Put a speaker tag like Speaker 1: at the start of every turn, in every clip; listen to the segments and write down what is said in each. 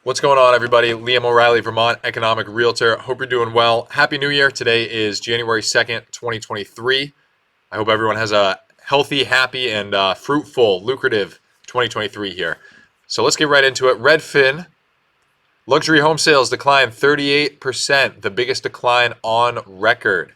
Speaker 1: What's going on, everybody? Liam O'Reilly, Vermont Economic Realtor. Hope you're doing well. Happy New Year. Today is January 2nd, 2023. I hope everyone has a healthy, happy, and fruitful, lucrative 2023 here. So let's get right into it. Redfin, luxury home sales declined 38%, the biggest decline on record,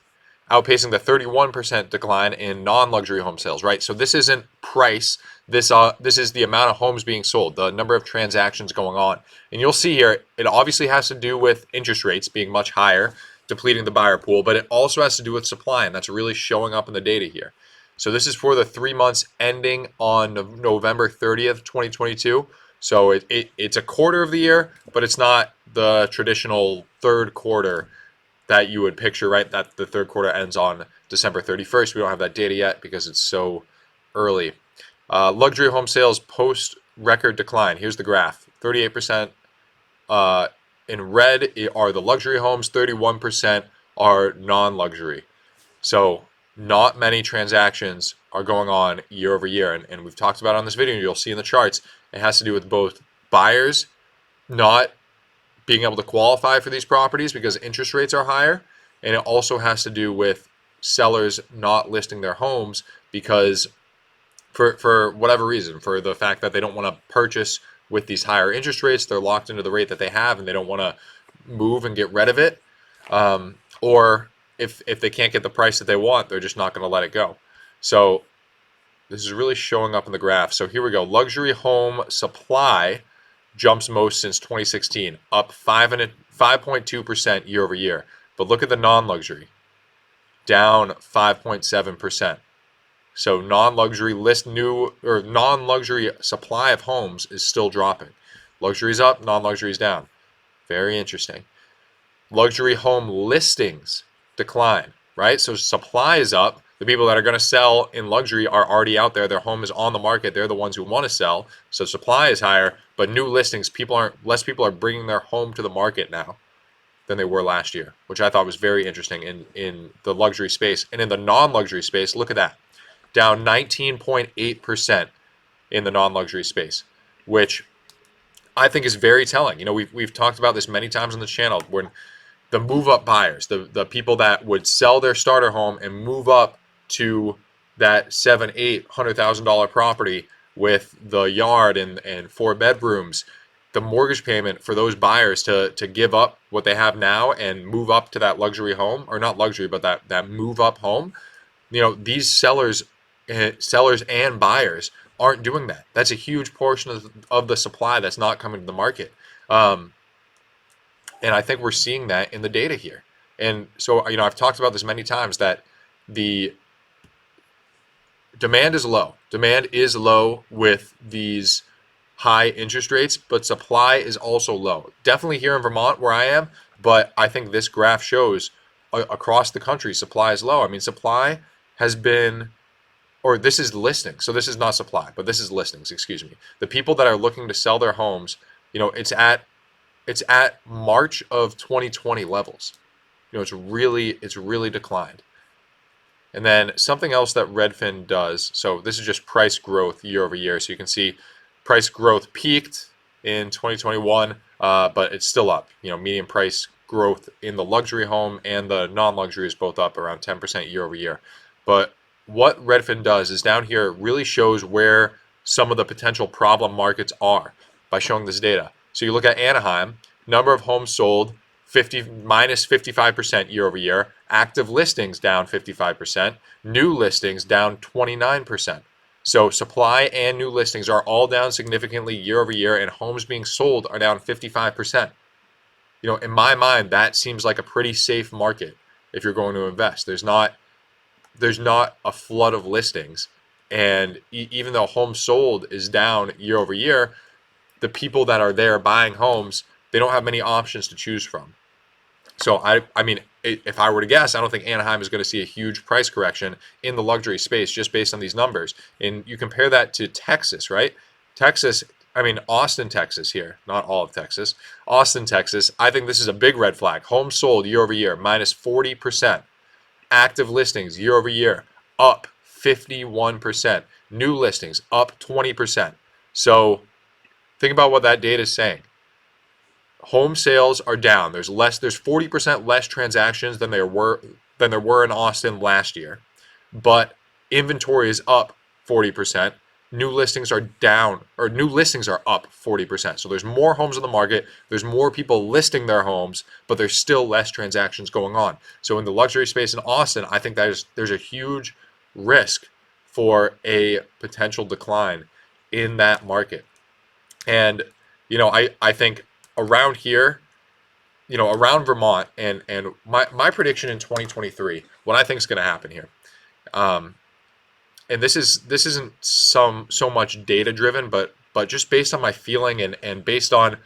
Speaker 1: outpacing the 31% decline in non-luxury home sales, right? So this isn't price. This is the amount of homes being sold, the number of transactions going on. And you'll see here, it obviously has to do with interest rates being much higher, depleting the buyer pool, but it also has to do with supply, and that's really showing up in the data here. So this is for the 3 months ending on November 30th, 2022. So it's a quarter of the year, but it's not the traditional third quarter that you would picture, right? That the third quarter ends on December 31st. We don't have that data yet because it's so early. Luxury home sales post record decline. Here's the graph. 38% in red are the luxury homes, 31% are non-luxury. So not many transactions are going on year over year. And we've talked about it on this video, you'll see in the charts, it has to do with both buyers not being able to qualify for these properties because interest rates are higher. And it also has to do with sellers not listing their homes because for whatever reason, for the fact that they don't want to purchase with these higher interest rates, they're locked into the rate that they have and they don't want to move and get rid of it. Or if they can't get the price that they want, they're just not going to let it go. So this is really showing up in the graph. So here we go. Luxury home supply jumps most since 2016, up 5.2% year over year. But look at the non-luxury, down 5.7%. So non-luxury non-luxury supply of homes is still dropping. Luxury's up, non-luxury's down. Very interesting. Luxury home listings decline, right? So supply is up. The people that are going to sell in luxury are already out there. Their home is on the market. They're the ones who want to sell. So supply is higher, but new listings, less people are bringing their home to the market now than they were last year, which I thought was very interesting in the luxury space. And in the non-luxury space, look at that. Down 19.8% in the non-luxury space, which I think is very telling. You know, we've talked about this many times on the channel when the move-up buyers, the people that would sell their starter home and move up to that $700,000-800,000 property with the yard and 4 bedrooms, the mortgage payment for those buyers to give up what they have now and move up to that luxury home, or not luxury, but that move-up home. You know, these sellers and buyers aren't doing that. That's a huge portion of the supply that's not coming to the market. And I think we're seeing that in the data here. And so, you know, I've talked about this many times that the demand is low. Demand is low with these high interest rates, but supply is also low. Definitely here in Vermont where I am, but I think this graph shows across the country supply is low. I mean, supply has been, or this is listings. So this is not supply, but this is listings, excuse me. The people that are looking to sell their homes, you know, it's at March of 2020 levels. You know, it's really declined. And then something else that Redfin does, so this is just price growth year over year. So you can see price growth peaked in 2021, but it's still up. You know, median price growth in the luxury home and the non-luxury is both up around 10% year over year. But what Redfin does is down here really shows where some of the potential problem markets are by showing this data. So you look at Anaheim, number of homes sold, minus 55% year over year, active listings down 55%, new listings down 29%. So supply and new listings are all down significantly year over year, and homes being sold are down 55%. You know, in my mind, that seems like a pretty safe market if you're going to invest. There's not a flood of listings, and even though homes sold is down year over year, the people that are there buying homes, they don't have many options to choose from. So I mean, if I were to guess, I don't think Anaheim is going to see a huge price correction in the luxury space just based on these numbers. And you compare that to Texas, right? Texas, I mean, Austin, Texas here, not all of Texas. Austin, Texas, I think this is a big red flag. Homes sold year over year, minus 40%. Active listings year over year, up 51%. New listings, up 20%. So think about what that data is saying. home sales are down. There's 40% less transactions than there were in Austin last year. But inventory is up 40%. New listings are down, or new listings are up 40%. So there's more homes on the market, there's more people listing their homes, but there's still less transactions going on. So in the luxury space in Austin, I think there's a huge risk for a potential decline in that market. And I think around here, around Vermont, and my prediction in 2023, what I think is going to happen here, and this isn't so much data driven, but just based on my feeling, and based on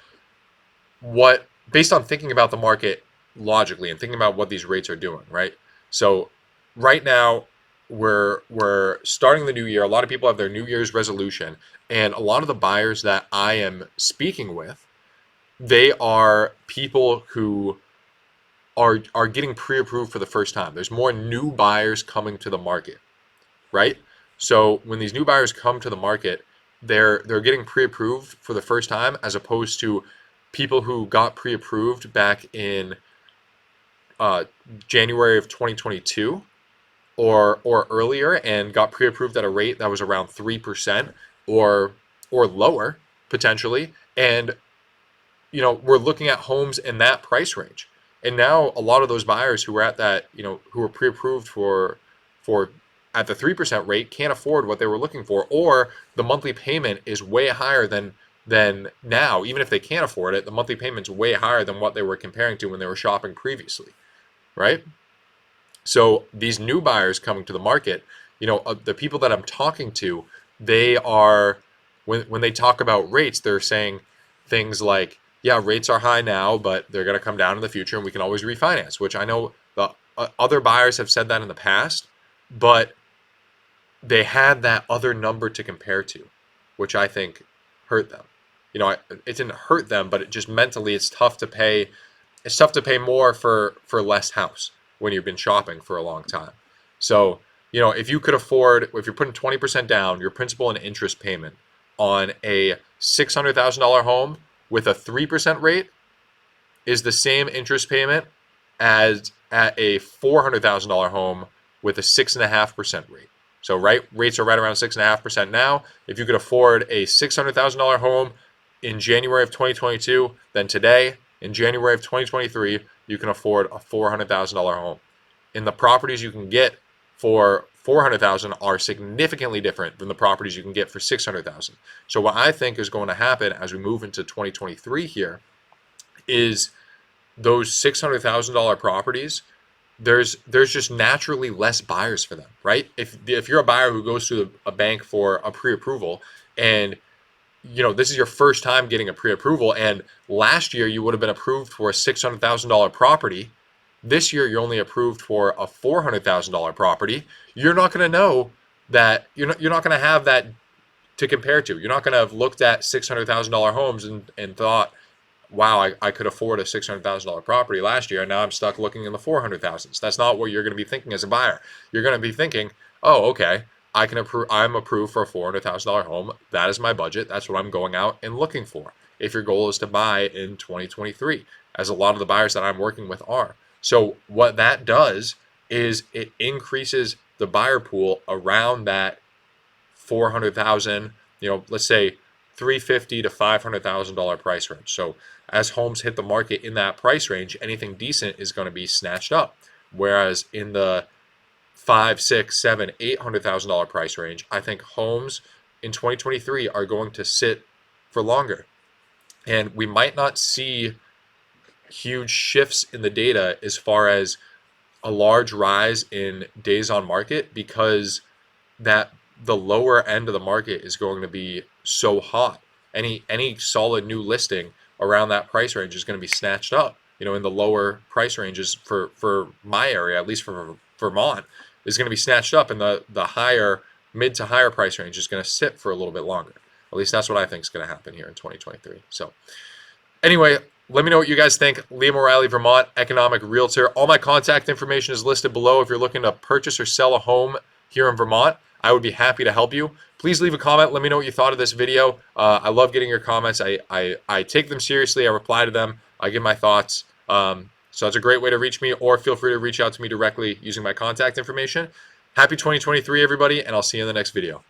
Speaker 1: thinking about the market logically and thinking about what these rates are doing, right? So right now we're starting the new year. A lot of people have their New Year's resolution, and a lot of the buyers that I am speaking with, they are people who are getting pre-approved for the first time. There's more new buyers coming to the market, right? So when these new buyers come to the market, they're getting pre-approved for the first time, as opposed to people who got pre-approved back in January of 2022 or earlier, and got pre-approved at a rate that was around 3% or lower potentially. And we're looking at homes in that price range. And now a lot of those buyers who were at that, who were pre-approved for at the 3% rate, can't afford what they were looking for, or the monthly payment is way higher than now. Even if they can't afford it, the monthly payment's way higher than what they were comparing to when they were shopping previously, right? So these new buyers coming to the market, the people that I'm talking to, they are, when they talk about rates, they're saying things like, yeah, rates are high now, but they're going to come down in the future and we can always refinance, which I know the other buyers have said that in the past, but they had that other number to compare to, which I think hurt them. It didn't hurt them, but it just mentally, it's tough to pay. It's tough to pay more for less house when you've been shopping for a long time. So, if you could afford, if you're putting 20% down, your principal and interest payment on a $600,000 home with a 3% rate is the same interest payment as at a $400,000 home with a 6.5% rate. So rates are right around 6.5% now. If you could afford a $600,000 home in January of 2022, then today, in January of 2023, you can afford a $400,000 home. And the properties you can get for $400,000 are significantly different than the properties you can get for $600,000. So what I think is going to happen as we move into 2023 here is those $600,000 properties, there's just naturally less buyers for them, right? If you're a buyer who goes to a bank for a pre-approval, and this is your first time getting a pre-approval, and last year you would have been approved for a $600,000 property, this year you're only approved for a $400,000 property, you're not going to know that, you're not going to have that to compare to. You're not going to have looked at $600,000 homes and thought, wow, I could afford a $600,000 property last year, and now I'm stuck looking in the 400,000s. That's not what you're going to be thinking as a buyer. You're going to be thinking, oh, okay, I'm approved for a $400,000 home. That is my budget. That's what I'm going out and looking for. If your goal is to buy in 2023, as a lot of the buyers that I'm working with are. So what that does is it increases the buyer pool around that 400,000, let's say $350,000 to $500,000 price range. So as homes hit the market in that price range, anything decent is going to be snatched up. Whereas in the $500,000, $600,000, $700,000, $800,000 price range, I think homes in 2023 are going to sit for longer. And we might not see huge shifts in the data as far as a large rise in days on market, because that the lower end of the market is going to be so hot. Any solid new listing around that price range is going to be snatched up. In the lower price ranges for my area, at least for Vermont, is going to be snatched up, and the higher mid to higher price range is going to sit for a little bit longer. At least that's what I think is going to happen here in 2023. So anyway, let me know what you guys think. Liam O'Reilly, Vermont Economic Realtor. All my contact information is listed below if you're looking to purchase or sell a home here in Vermont. I would be happy to help you. Please leave a comment. Let me know what you thought of this video. I love getting your comments. I take them seriously. I reply to them. I give my thoughts. So it's a great way to reach me, or feel free to reach out to me directly using my contact information. Happy 2023, everybody, and I'll see you in the next video.